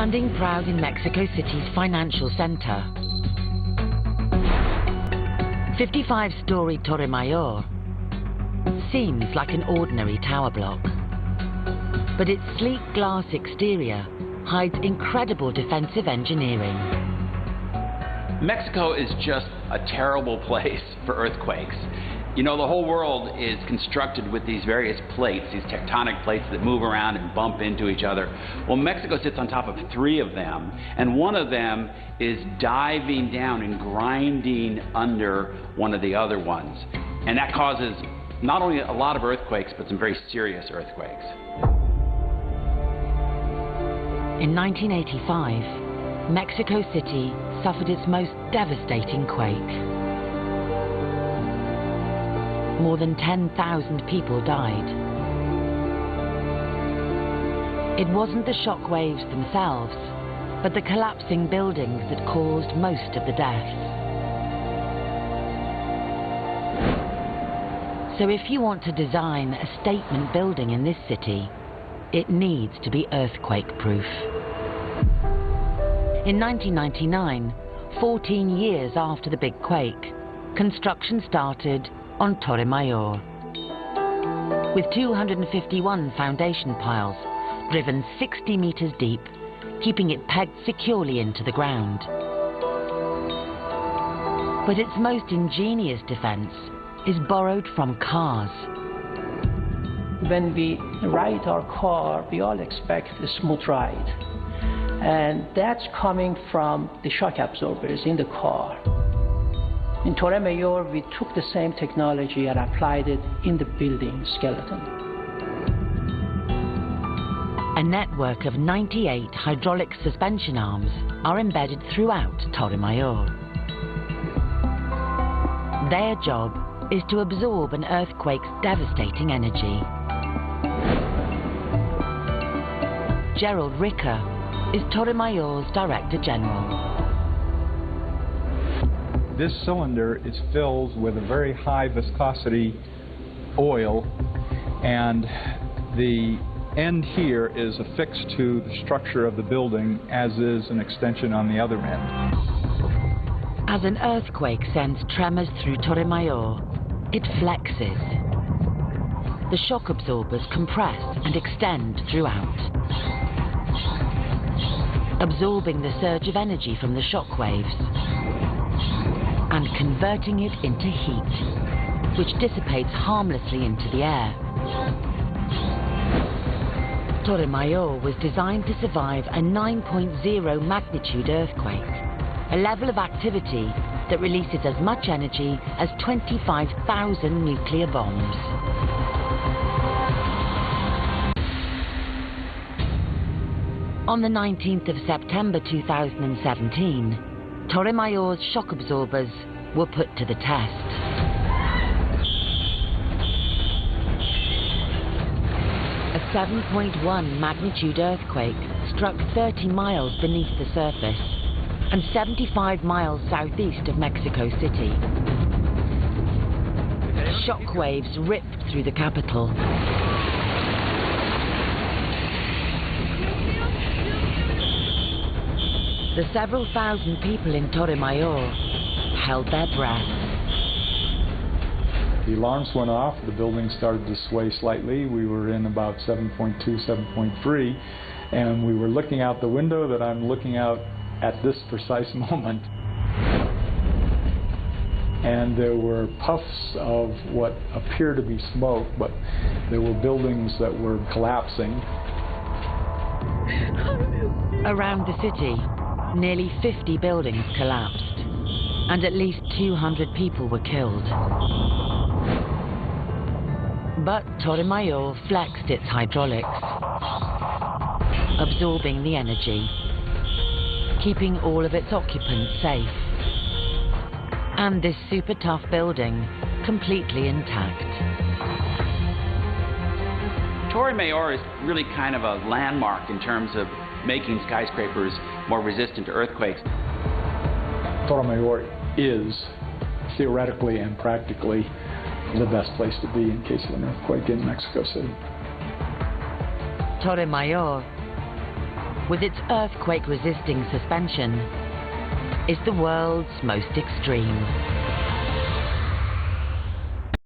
Standing proud in Mexico City's financial center, 55-story Torre Mayor seems like an ordinary tower block, but its sleek glass exterior hides incredible defensive engineering. Mexico is just a terrible place for earthquakes. You know, the whole world is constructed with these various plates, these tectonic plates that move around and bump into each other. Well, Mexico sits on top of 3 of them, and one of them is diving down and grinding under one of the other ones. And that causes not only a lot of earthquakes, but some very serious earthquakes. In 1985, Mexico City suffered its most devastating quake. More than 10,000 people died. It wasn't the shock waves themselves, but the collapsing buildings that caused most of the deaths. So if you want to design a statement building in this city, it needs to be earthquake-proof. In 1999, 14 years after the big quake, construction started on Torre Mayor, with 251 foundation piles driven 60 meters deep, keeping it pegged securely into the ground. But its most ingenious defense is borrowed from cars. When we ride our car, we all expect a smooth ride. And that's coming from the shock absorbers in the car. In Torre Mayor, we took the same technology and applied it in the building skeleton. A network of 98 hydraulic suspension arms are embedded throughout Torre Mayor. Their job is to absorb an earthquake's devastating energy. Gerald Ricker is Torre Mayor's Director General. This cylinder is filled with a very high viscosity oil, and the end here is affixed to the structure of the building, as is an extension on the other end. As an earthquake sends tremors through Torre Mayor, it flexes. The shock absorbers compress and extend throughout, absorbing the surge of energy from the shock waves and converting it into heat, which dissipates harmlessly into the air. Torre Mayor was designed to survive a 9.0 magnitude earthquake, a level of activity that releases as much energy as 25,000 nuclear bombs. On the 19th of September 2017, Torre Mayor's shock absorbers were put to the test. A 7.1 magnitude earthquake struck 30 miles beneath the surface and 75 miles southeast of Mexico City. Shock waves ripped through the capital. The several thousand people in Torre Mayor held their breath. The alarms went off, the building started to sway slightly. We were in about 7.2, 7.3, and we were looking out the window that I'm looking out at this precise moment. And there were puffs of what appeared to be smoke, but there were buildings that were collapsing. Around the city, nearly 50 buildings collapsed, and at least 200 people were killed. But Torre Mayor flexed its hydraulics, absorbing the energy, keeping all of its occupants safe, and this super tough building completely intact. Torre Mayor is really kind of a landmark in terms of making skyscrapers more resistant to earthquakes. Torre Mayor is, theoretically and practically, the best place to be in case of an earthquake in Mexico City. Torre Mayor with its earthquake-resisting suspension, is the world's most extreme.